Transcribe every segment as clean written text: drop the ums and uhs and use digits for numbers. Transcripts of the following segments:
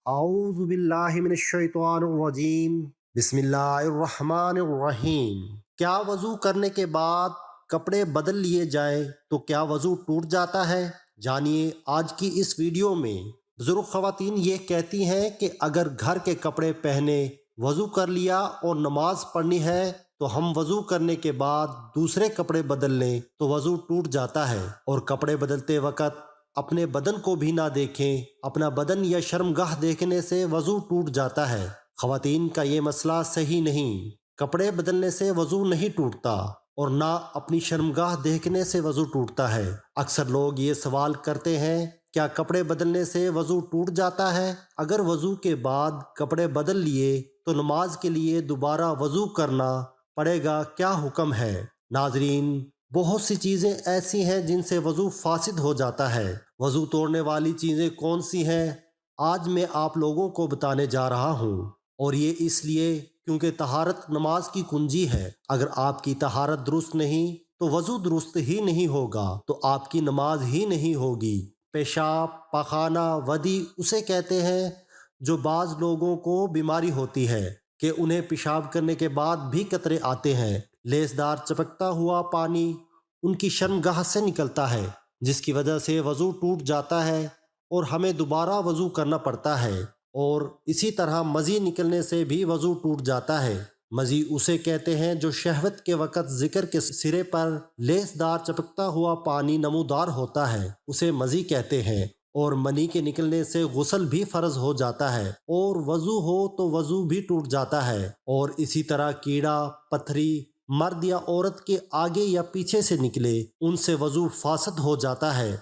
اعوذ باللہ من الشیطان الرجیم بسم اللہ الرحمن الرحیم۔ کیا وضو کرنے کے بعد کپڑے بدل لیے جائیں تو کیا وضو ٹوٹ جاتا ہے؟ جانیے آج کی اس ویڈیو میں۔ بزرگ خواتین یہ کہتی ہیں کہ اگر گھر کے کپڑے پہنے، وضو کر لیا اور نماز پڑھنی ہے تو ہم وضو کرنے کے بعد دوسرے کپڑے بدل لیں تو وضو ٹوٹ جاتا ہے، اور کپڑے بدلتے وقت اپنے بدن کو بھی نہ دیکھیں۔ اپنا بدن یا شرمگاہ دیکھنے سے وضو ٹوٹ جاتا ہے۔ خواتین کا یہ مسئلہ صحیح نہیں۔ کپڑے بدلنے سے وضو نہیں ٹوٹتا اور نہ اپنی شرمگاہ دیکھنے سے وضو ٹوٹتا ہے۔ اکثر لوگ یہ سوال کرتے ہیں، کیا کپڑے بدلنے سے وضو ٹوٹ جاتا ہے؟ اگر وضو کے بعد کپڑے بدل لیے تو نماز کے لیے دوبارہ وضو کرنا پڑے گا، کیا حکم ہے؟ ناظرین، بہت سی چیزیں ایسی ہیں جن سے وضو فاسد ہو جاتا ہے۔ وضو توڑنے والی چیزیں کون سی ہیں؟ آج میں آپ لوگوں کو بتانے جا رہا ہوں، اور یہ اس لیے کیونکہ طہارت نماز کی کنجی ہے۔ اگر آپ کی طہارت درست نہیں تو وضو درست ہی نہیں ہوگا، تو آپ کی نماز ہی نہیں ہوگی۔ پیشاب، پاخانہ، ودی اسے کہتے ہیں جو بعض لوگوں کو بیماری ہوتی ہے کہ انہیں پیشاب کرنے کے بعد بھی قطرے آتے ہیں۔ لیسدار چپکتا ہوا پانی ان کی شرمگاہ سے نکلتا ہے، جس کی وجہ سے وضو ٹوٹ جاتا ہے اور ہمیں دوبارہ وضو کرنا پڑتا ہے۔ اور اسی طرح مزی نکلنے سے بھی وضو ٹوٹ جاتا ہے۔ مزی اسے کہتے ہیں جو شہوت کے وقت ذکر کے سرے پر لیسدار چپکتا ہوا پانی نمودار ہوتا ہے، اسے مزی کہتے ہیں۔ اور منی کے نکلنے سے غسل بھی فرض ہو جاتا ہے، اور وضو ہو تو وضو بھی ٹوٹ جاتا ہے۔ اور اسی طرح کیڑا، پتھری مرد یا عورت کے آگے یا پیچھے سے نکلے، ان سے وضو فاسد ہو جاتا ہے،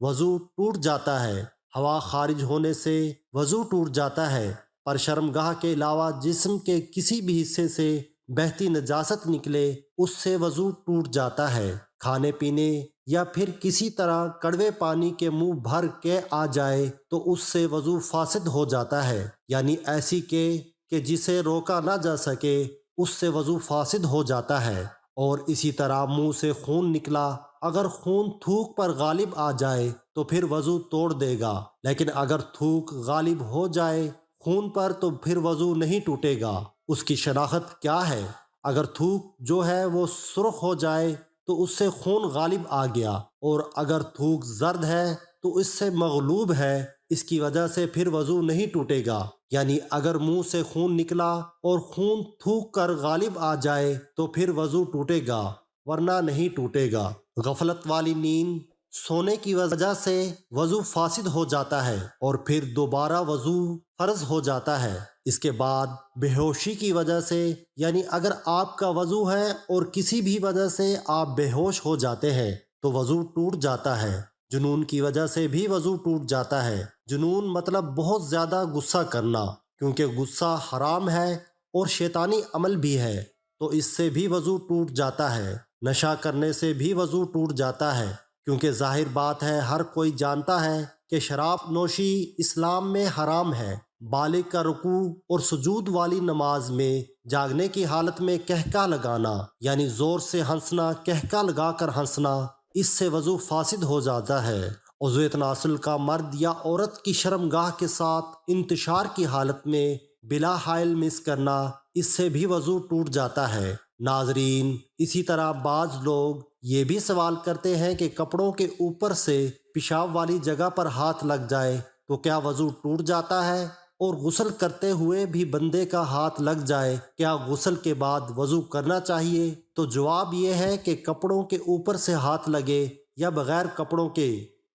وضو ٹوٹ جاتا ہے۔ ہوا خارج ہونے سے وضو ٹوٹ جاتا ہے، پر شرمگاہ کے علاوہ جسم کے کسی بھی حصے سے بہتی نجاست نکلے، اس سے وضو ٹوٹ جاتا ہے۔ کھانے پینے یا پھر کسی طرح کڑوے پانی کے منہ بھر کے آ جائے تو اس سے وضو فاسد ہو جاتا ہے، یعنی ایسی کہ جسے روکا نہ جا سکے، اس سے وضو فاسد ہو جاتا ہے۔ اور اسی طرح منہ سے خون نکلا، اگر خون تھوک پر غالب آ جائے تو پھر وضو توڑ دے گا، لیکن اگر تھوک غالب ہو جائے خون پر تو پھر وضو نہیں ٹوٹے گا۔ اس کی شناخت کیا ہے؟ اگر تھوک جو ہے وہ سرخ ہو جائے تو اس سے خون غالب آ گیا، اور اگر تھوک زرد ہے تو اس سے مغلوب ہے، اس کی وجہ سے پھر وضو نہیں ٹوٹے گا۔ یعنی اگر منہ سے خون نکلا اور خون تھوک کر غالب آ جائے تو پھر وضو ٹوٹے گا، ورنہ نہیں ٹوٹے گا۔ غفلت والی نیند سونے کی وجہ سے وضو فاسد ہو جاتا ہے اور پھر دوبارہ وضو فرض ہو جاتا ہے۔ اس کے بعد بے ہوشی کی وجہ سے، یعنی اگر آپ کا وضو ہے اور کسی بھی وجہ سے آپ بے ہوش ہو جاتے ہیں تو وضو ٹوٹ جاتا ہے۔ جنون کی وجہ سے بھی وضو ٹوٹ جاتا ہے۔ جنون مطلب بہت زیادہ غصہ کرنا، کیونکہ غصہ حرام ہے اور شیطانی عمل بھی ہے، تو اس سے بھی وضو ٹوٹ جاتا ہے۔ نشہ کرنے سے بھی وضو ٹوٹ جاتا ہے، کیونکہ ظاہر بات ہے ہر کوئی جانتا ہے کہ شراب نوشی اسلام میں حرام ہے۔ بالغ کا رکوع اور سجود والی نماز میں جاگنے کی حالت میں کہکا لگانا، یعنی زور سے ہنسنا، کہکا لگا کر ہنسنا، اس سے وضو فاسد ہو جاتا ہے۔ عضو تناسل کا مرد یا عورت کی شرمگاہ کے ساتھ انتشار کی حالت میں بلا حائل مس کرنا، اس سے بھی وضو ٹوٹ جاتا ہے۔ ناظرین، اسی طرح بعض لوگ یہ بھی سوال کرتے ہیں کہ کپڑوں کے اوپر سے پیشاب والی جگہ پر ہاتھ لگ جائے تو کیا وضو ٹوٹ جاتا ہے؟ اور غسل کرتے ہوئے بھی بندے کا ہاتھ لگ جائے، کیا غسل کے بعد وضو کرنا چاہیے؟ تو جواب یہ ہے کہ کپڑوں کے اوپر سے ہاتھ لگے یا بغیر کپڑوں کے،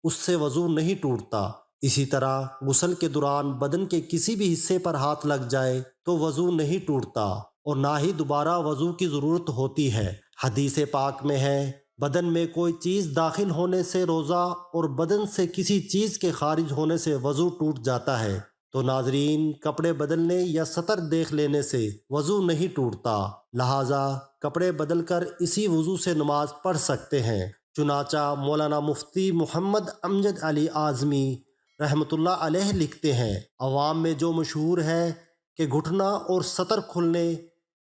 اس سے وضو نہیں ٹوٹتا۔ اسی طرح غسل کے دوران بدن کے کسی بھی حصے پر ہاتھ لگ جائے تو وضو نہیں ٹوٹتا، اور نہ ہی دوبارہ وضو کی ضرورت ہوتی ہے۔ حدیث پاک میں ہے، بدن میں کوئی چیز داخل ہونے سے روزہ اور بدن سے کسی چیز کے خارج ہونے سے وضو ٹوٹ جاتا ہے۔ تو ناظرین، کپڑے بدلنے یا سطر دیکھ لینے سے وضو نہیں ٹوٹتا، لہٰذا کپڑے بدل کر اسی وضو سے نماز پڑھ سکتے ہیں۔ چنانچہ مولانا مفتی محمد امجد علی اعظمی رحمۃ اللہ علیہ لکھتے ہیں، عوام میں جو مشہور ہے کہ گھٹنا اور سطر کھلنے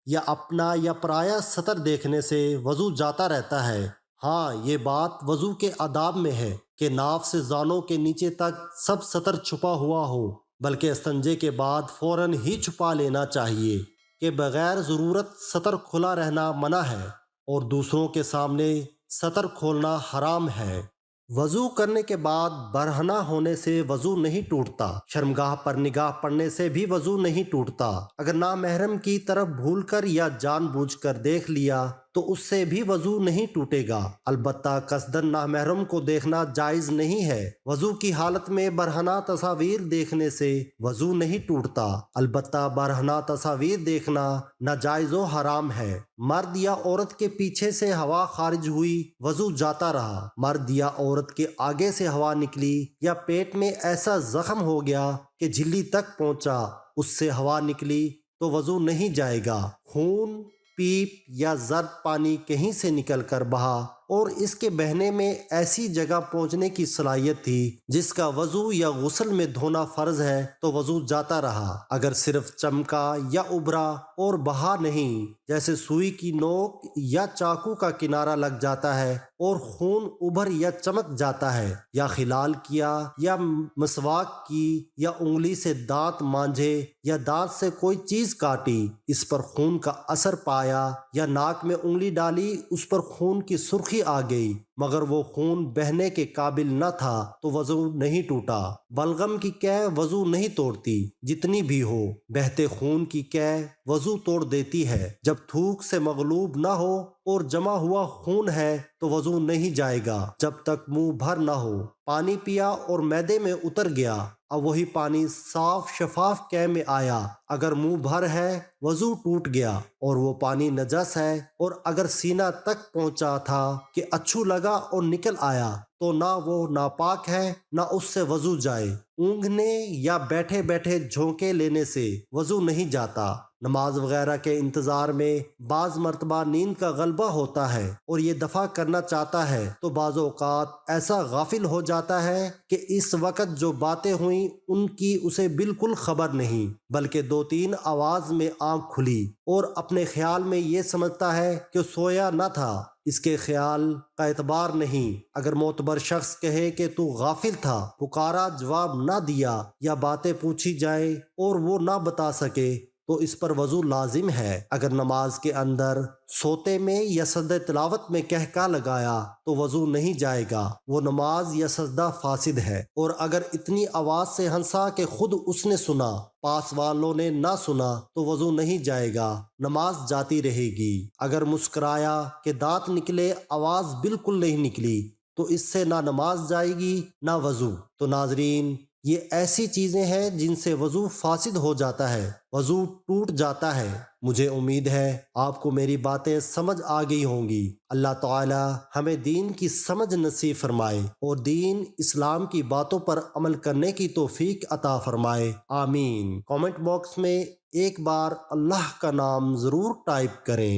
یا اپنا یا پرایا سطر دیکھنے سے وضو جاتا رہتا ہے۔ ہاں، یہ بات وضو کے آداب میں ہے کہ ناف سے زانوں کے نیچے تک سب سطر چھپا ہوا ہو، بلکہ استنجے کے بعد فوراً ہی چھپا لینا چاہیے کہ بغیر ضرورت سطر کھلا رہنا منع ہے اور دوسروں کے سامنے سطر کھولنا حرام ہے۔ وضو کرنے کے بعد برہنہ ہونے سے وضو نہیں ٹوٹتا۔ شرمگاہ پر نگاہ پڑنے سے بھی وضو نہیں ٹوٹتا۔ اگر نامحرم کی طرف بھول کر یا جان بوجھ کر دیکھ لیا تو اس سے بھی وضو نہیں ٹوٹے گا، البتہ قصداً نامحرم کو دیکھنا جائز نہیں ہے۔ وضو کی حالت میں برہنہ تصاویر دیکھنے سے وضو نہیں ٹوٹتا، البتہ برہنہ تصاویر دیکھنا ناجائز و حرام ہے۔ مرد یا عورت کے پیچھے سے ہوا خارج ہوئی، وضو جاتا رہا۔ مرد یا عورت کے آگے سے ہوا نکلی یا پیٹ میں ایسا زخم ہو گیا کہ جھلی تک پہنچا، اس سے ہوا نکلی تو وضو نہیں جائے گا۔ خون، پیپ یا زرد پانی کہیں سے نکل کر بہا اور اس کے بہنے میں ایسی جگہ پہنچنے کی صلاحیت تھی جس کا وضو یا غسل میں دھونا فرض ہے تو وضو جاتا رہا۔ اگر صرف چمکا یا ابھرا اور بہا نہیں، جیسے سوئی کی نوک یا چاقو کا کنارہ لگ جاتا ہے اور خون ابھر یا چمک جاتا ہے، یا خلال کیا یا مسواک کی یا انگلی سے دانت مانجھے یا دانت سے کوئی چیز کاٹی، اس پر خون کا اثر پایا یا ناک میں انگلی ڈالی، اس پر خون کی سرخی آ گئی مگر وہ خون بہنے کے قابل نہ تھا تو وضو نہیں ٹوٹا۔ بلغم کی کیع وضو نہیں توڑتی، جتنی بھی ہو۔ بہتے خون کی کیع وضو توڑ دیتی ہے۔ جب تھوک سے مغلوب نہ ہو اور جمع ہوا خون ہے تو وضو نہیں جائے گا جب تک منہ بھر نہ ہو۔ پانی پیا اور معدے میں اتر گیا، اب وہی پانی صاف شفاف کیع میں آیا، اگر منہ بھر ہے وضو ٹوٹ گیا اور وہ پانی نجس ہے، اور اگر سینہ تک پہنچا تھا کہ اچھو لگا اور نکل آیا تو نہ وہ ناپاک ہے نہ اس سے وضو جائے۔ اونگھنے یا بیٹھے بیٹھے جھونکے لینے سے وضو نہیں جاتا۔ نماز وغیرہ کے انتظار میں بعض مرتبہ نیند کا غلبہ ہوتا ہے اور یہ دفع کرنا چاہتا ہے تو بعض اوقات ایسا غافل ہو جاتا ہے کہ اس وقت جو باتیں ہوئیں ان کی اسے بالکل خبر نہیں، بلکہ 2-3 آواز میں آنکھ کھلی اور اپنے خیال میں یہ سمجھتا ہے کہ سویا نہ تھا۔ اس کے خیال کا اعتبار نہیں۔ اگر معتبر شخص کہے کہ تو غافل تھا، پکارا جواب نہ دیا، یا باتیں پوچھی جائیں اور وہ نہ بتا سکے تو اس پر وضو لازم ہے۔ اگر نماز کے اندر سوتے میں یا سجدہ تلاوت میں کہکا لگایا تو وضو نہیں جائے گا، وہ نماز یا سجدہ فاسد ہے۔ اور اگر اتنی آواز سے ہنسا کہ خود اس نے سنا، پاس والوں نے نہ سنا تو وضو نہیں جائے گا، نماز جاتی رہے گی۔ اگر مسکرایا کہ دانت نکلے، آواز بالکل نہیں نکلی تو اس سے نہ نماز جائے گی نہ وضو۔ تو ناظرین، یہ ایسی چیزیں ہیں جن سے وضو فاسد ہو جاتا ہے، وضو ٹوٹ جاتا ہے۔ مجھے امید ہے آپ کو میری باتیں سمجھ آ گئی ہوں گی۔ اللہ تعالی ہمیں دین کی سمجھ نصیب فرمائے اور دین اسلام کی باتوں پر عمل کرنے کی توفیق عطا فرمائے، آمین۔ کامنٹ باکس میں ایک بار اللہ کا نام ضرور ٹائپ کریں۔